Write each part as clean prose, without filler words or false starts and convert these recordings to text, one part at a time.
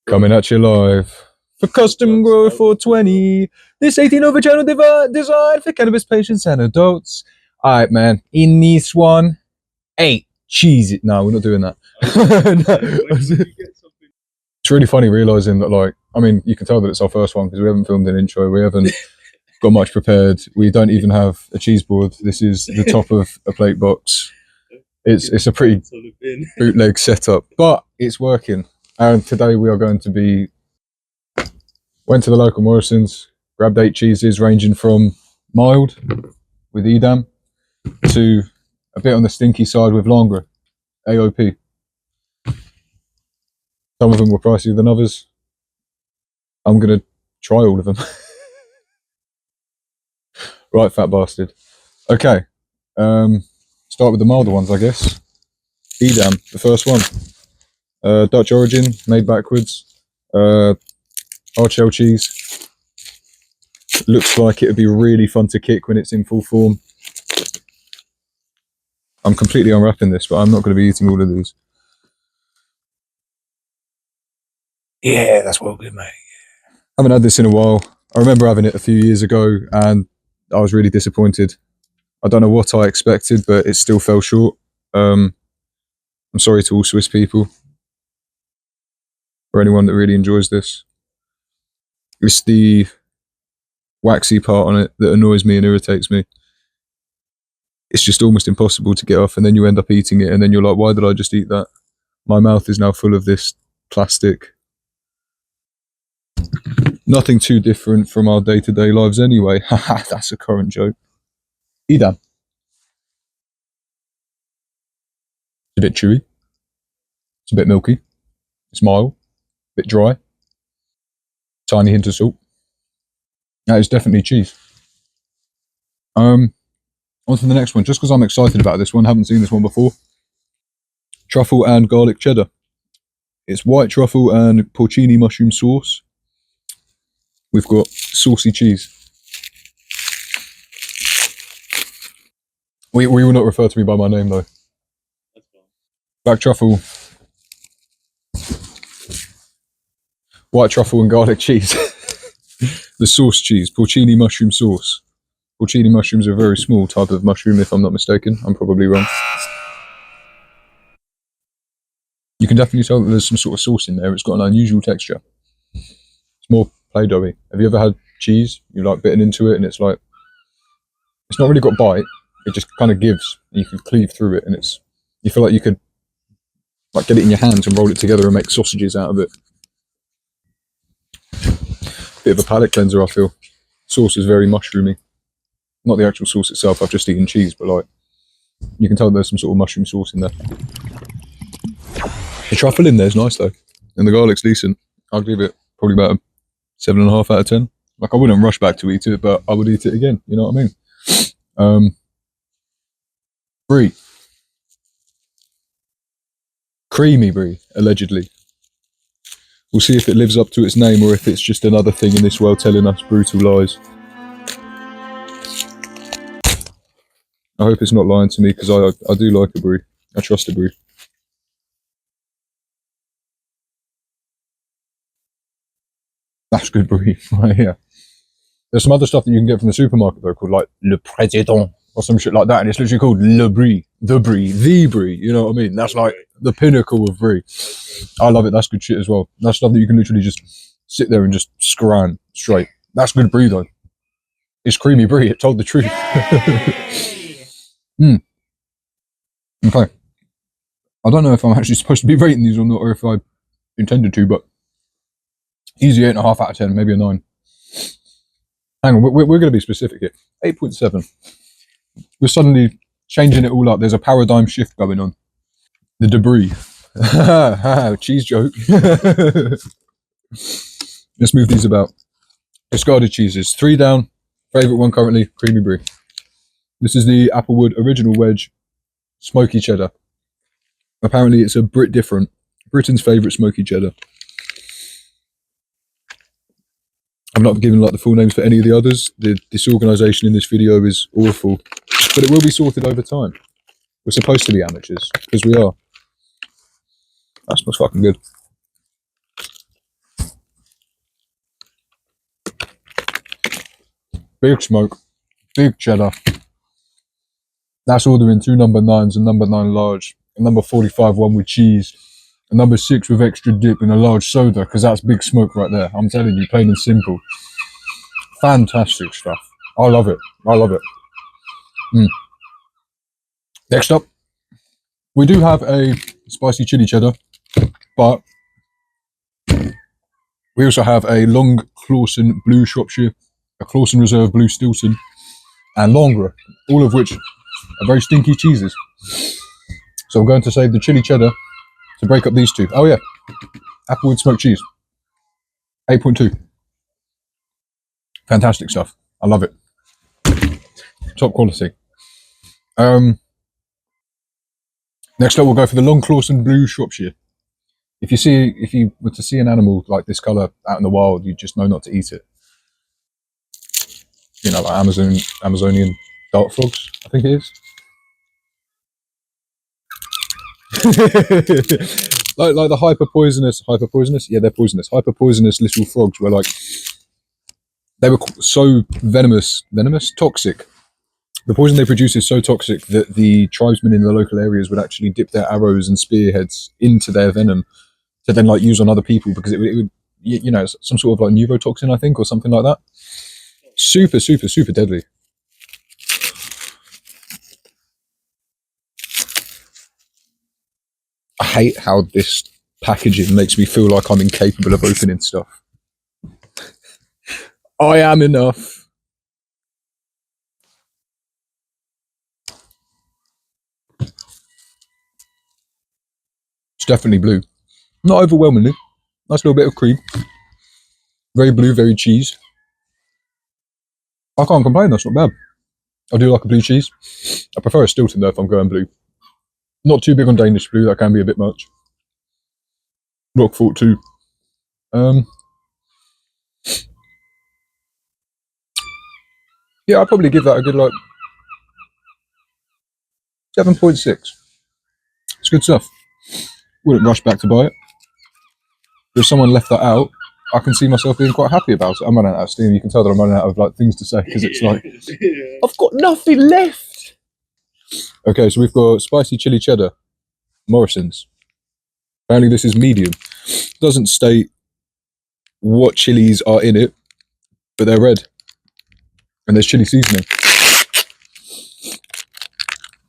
Coming at you live for Custom Grow 420. This 18 over channel design for cannabis patients and adults. Alright, man. In this one, 8 cheese. No, we're not doing that. It's really funny realizing that, like, I mean, you can tell that it's our first one because we haven't filmed an intro. We haven't got much prepared. We don't even have a cheese board. This is the top of a plate box. It's a pretty bootleg setup, but it's working. And today we are going to be, went to the local Morrison's, grabbed 8 cheeses ranging from mild with Edam to a bit on the stinky side with Langres, AOP. Some of them were pricier than others. I'm going to try all of them. Right, fat bastard. Okay, start with the milder ones, I guess. Edam, the first one. Dutch origin, made backwards. Hard shell cheese. Looks like it would be really fun to kick when it's in full form. I'm completely unwrapping this, but I'm not going to be eating all of these. Yeah, that's well good, mate. I haven't had this in a while. I remember having it a few years ago and I was really disappointed. I don't know what I expected, but it still fell short. I'm sorry to all Swiss people, or anyone that really enjoys this. It's the waxy part on it that annoys me and irritates me. It's just almost impossible to get off, and then you end up eating it, and then you're like, why did I just eat that? My mouth is now full of this plastic. Nothing too different from our day-to-day lives anyway. Haha, that's a current joke. Edam. It's a bit chewy. It's a bit milky. It's mild. A bit dry. Tiny hint of salt. That is definitely cheese. On to the next one, just because I'm excited about this one. Haven't seen this one before. Truffle and garlic cheddar. It's white truffle and porcini mushroom sauce. We've got saucy cheese. We will not refer to me by my name though. Black truffle. White truffle and garlic cheese. The sauce cheese, porcini mushroom sauce. Porcini mushrooms are a very small type of mushroom, if I'm not mistaken. I'm probably wrong. You can definitely tell that there's some sort of sauce in there. It's got an unusual texture. It's more play-doughy. Have you ever had cheese? You like bitten into it and it's like, it's not really got bite. It just kind of gives. And you can cleave through it and it's, you feel like you could like get it in your hands and roll it together and make sausages out of it. Bit of a palate cleanser, I feel. Sauce is very mushroomy. Not the actual sauce itself, I've just eaten cheese, but like, you can tell there's some sort of mushroom sauce in there. The truffle in there is nice though, and the garlic's decent. I'll give it probably about a 7.5 out of 10. Like, I wouldn't rush back to eat it, but I would eat it again, you know what I mean? Brie. Creamy Brie, allegedly. We'll see if it lives up to its name or if it's just another thing in this world telling us brutal lies. I hope it's not lying to me, because I do like a Brie. I trust a Brie. That's good Brie, right here. There's some other stuff that you can get from the supermarket though, called like Le Président or some shit like that, and it's literally called Le Brie, the Brie, the Brie. You know what I mean? That's like the pinnacle of Brie. I love it. That's good shit as well. That's stuff that you can literally just sit there and just scran straight. That's good Brie though. It's creamy Brie. It told the truth. Okay. I don't know if I'm actually supposed to be rating these or not, or if I intended to, but easy 8.5 out of 10, maybe a 9. Hang on, we're going to be specific here. 8.7. We're suddenly changing it all up. There's a paradigm shift going on. The debris. Cheese joke. Let's move these about. Discarded cheeses. 3 down. Favourite one currently, creamy Brie. This is the Applewood Original Wedge Smoky Cheddar. Apparently it's a Brit different. Britain's favourite smoky cheddar. I'm not giving like the full names for any of the others. The disorganisation in this video is awful, but it will be sorted over time. We're supposed to be amateurs, because we are. That smells fucking good. Big smoke, big cheddar. That's ordering 2 number 9s, a number 9 large, a number 45 one with cheese, a number 6 with extra dip, and a large soda, because that's big smoke right there. I'm telling you, plain and simple. Fantastic stuff. I love it. I love it. Next up, we do have a spicy chili cheddar, but we also have a Long Clawson Blue Shropshire, a Clawson Reserve Blue Stilton, and Langres, all of which are very stinky cheeses. So I'm going to save the chili cheddar to break up these two. Oh yeah, Applewood smoked cheese, 8.2. Fantastic stuff. I love it. Top quality. Next up, we'll go for the Long Clawson Blue Shropshire. If you were to see an animal like this colour out in the wild, you just know not to eat it. You know, like Amazonian dart frogs, I think it is. like the hyper poisonous, yeah, they're poisonous. Hyper poisonous little frogs were like, they were so venomous, toxic. The poison they produce is so toxic that the tribesmen in the local areas would actually dip their arrows and spearheads into their venom to then like use on other people, because it would you know, some sort of like neurotoxin, I think, or something like that. Super, super, super deadly. I hate how this packaging makes me feel like I'm incapable of opening stuff. I am enough. It's definitely blue. Not overwhelmingly. Nice little bit of cream. Very blue, very cheese. I can't complain, that's not bad. I do like a blue cheese. I prefer a Stilton though if I'm going blue. Not too big on Danish blue, that can be a bit much. Roquefort too. Yeah, I'd probably give that a good like 7.6. It's good stuff. Wouldn't rush back to buy it. If someone left that out, I can see myself being quite happy about it. I'm running out of steam. You can tell that I'm running out of like things to say, because it's like, I've got nothing left. Okay, so we've got spicy chili cheddar, Morrison's. Apparently this is medium. Doesn't state what chilies are in it, but they're red. And there's chili seasoning.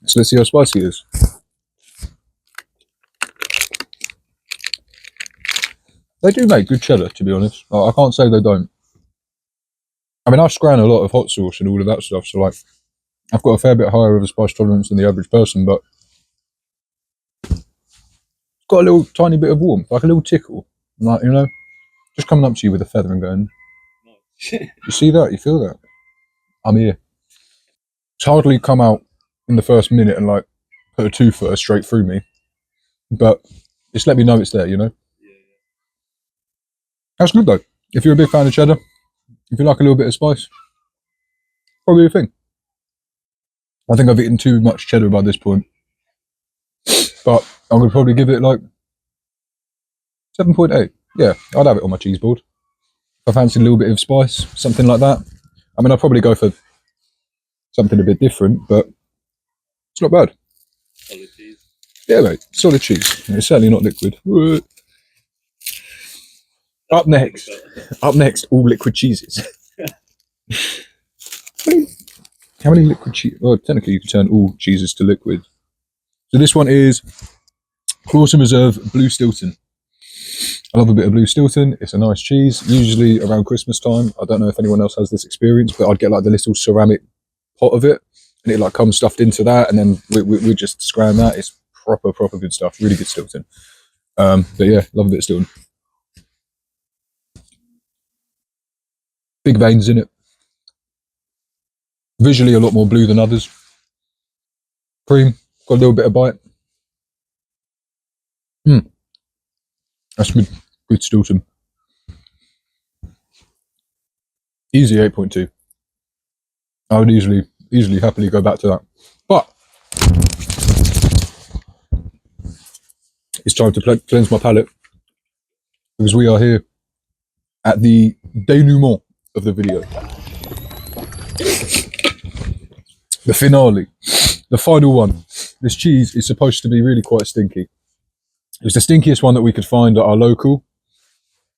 So let's see how spicy it is. They do make good cheddar, to be honest. I can't say they don't. I mean, I scran a lot of hot sauce and all of that stuff, so like, I've got a fair bit higher of a spice tolerance than the average person, but it's got a little tiny bit of warmth, like a little tickle. Like, you know, just coming up to you with a feather and going, you see that? You feel that? I'm here. It's hardly come out in the first minute and like put a two-footer straight through me, but just let me know it's there, you know? That's good though. If you're a big fan of cheddar, if you like a little bit of spice, probably a thing. I think I've eaten too much cheddar by this point, but I'm going to probably give it like 7.8. Yeah, I'd have it on my cheese board. If I fancy a little bit of spice, something like that. I mean, I'd probably go for something a bit different, but it's not bad. Solid cheese. Yeah, mate, solid cheese. It's certainly not liquid. Up next, all liquid cheeses. How many liquid cheese? Well, technically you can turn all cheeses to liquid. So this one is Clawson Reserve Blue Stilton. I love a bit of Blue Stilton. It's a nice cheese. Usually around Christmas time. I don't know if anyone else has this experience, but I'd get like the little ceramic pot of it, and it like comes stuffed into that, and then we just scran that. It's proper good stuff. Really good Stilton. But yeah, love a bit of Stilton. Big veins in it. Visually a lot more blue than others. Cream, got a little bit of bite. That's good Stilton. Easy 8.2. I would easily happily go back to that. But it's time to cleanse my palate, because we are here at the denouement of the video. The finale, the final one. This cheese is supposed to be really quite stinky. It's the stinkiest one that we could find at our local.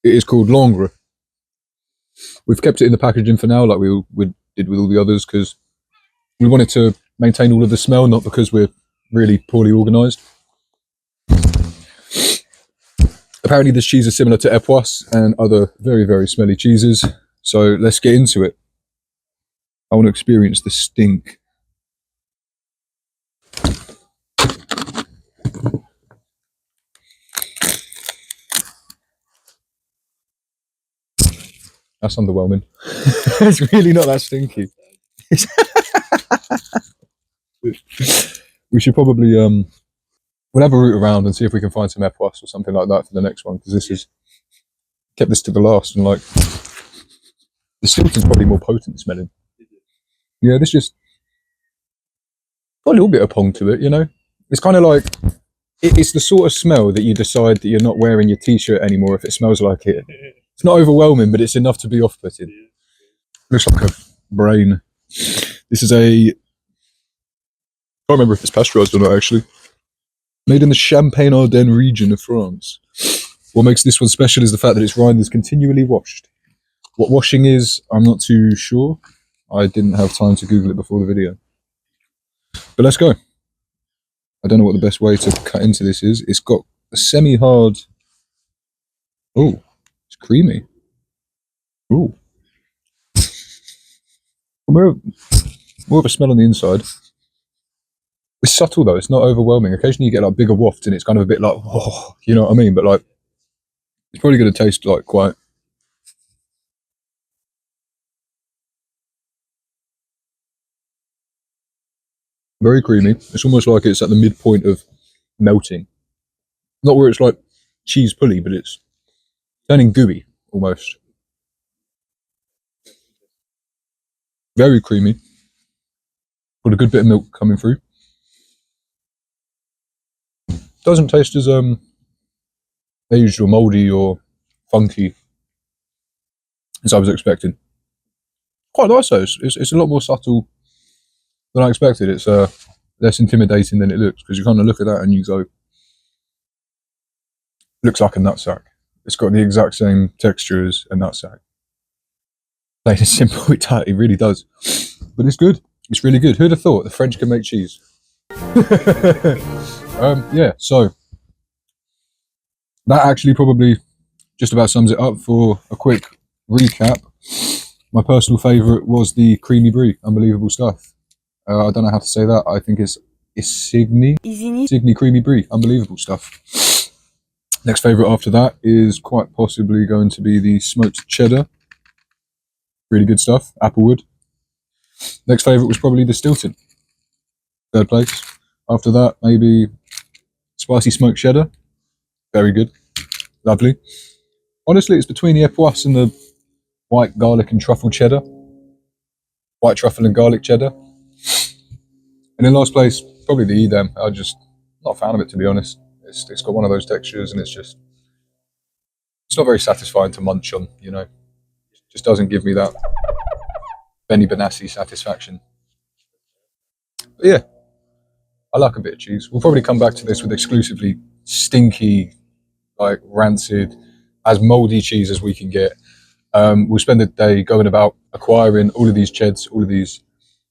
It is called Langres. We've kept it in the packaging for now, like we did with all the others, because we wanted to maintain all of the smell, not because we're really poorly organised. Apparently this cheese is similar to Epoisse and other very, very smelly cheeses. So let's get into it. I want to experience the stink. That's underwhelming. It's really not that stinky. We should probably we'll have a route around and see if we can find some Epoisse or something like that for the next one, because this is kept this to the last, and like the Stilton's probably more potent smelling. Yeah, this just got a little bit of pong to it, you know. It's kind of like it's the sort of smell that you decide that you're not wearing your t-shirt anymore if it smells like it. It's not overwhelming, but it's enough to be off-putting. Looks like a brain. This is a, I can't remember if it's pasteurized or not actually. Made in the Champagne-Ardenne region of France. What makes this one special is the fact that its rind is continually washed. What washing is, I'm not too sure. I didn't have time to Google it before the video. But let's go. I don't know what the best way to cut into this is. It's got a semi-hard... Oh, it's creamy. Ooh. More of a smell on the inside. It's subtle though, it's not overwhelming. Occasionally you get like bigger wafts and it's kind of a bit like, oh, you know what I mean? But like, it's probably going to taste like quite... very creamy. It's almost like it's at the midpoint of melting. Not where it's like cheese pulley, but it's turning gooey almost. Very creamy. Got a good bit of milk coming through. Doesn't taste as aged or mouldy or funky as I was expecting. Quite nice though. It's a lot more subtle than I expected. It's less intimidating than it looks, because you kind of look at that and you go, looks like a nutsack. It's got the exact same texture as a nutsack. Plain and simple, it really does. But it's good. It's really good. Who'd have thought the French can make cheese? Yeah, so that actually probably just about sums it up. For a quick recap, my personal favourite was the creamy Brie. Unbelievable stuff. I don't know how to say that. I think it's Signy creamy Brie. Unbelievable stuff. Next favourite after that is quite possibly going to be the smoked cheddar. Really good stuff. Applewood. Next favourite was probably the Stilton. Third place. After that, maybe spicy smoked cheddar. Very good. Lovely. Honestly, it's between the Epoisse and the white garlic and truffle cheddar. White truffle and garlic cheddar. And in last place, probably the Edam. I'm just not a fan of it, to be honest. It's got one of those textures, and it's not very satisfying to munch on, you know. It just doesn't give me that Benny Benassi satisfaction. But yeah, I like a bit of cheese. We'll probably come back to this with exclusively stinky, like rancid, as mouldy cheese as we can get. We'll spend the day going about acquiring all of these cheds, all of these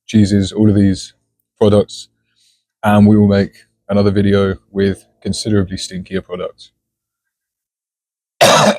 cheeses, all of these products, and we will make another video with considerably stinkier products.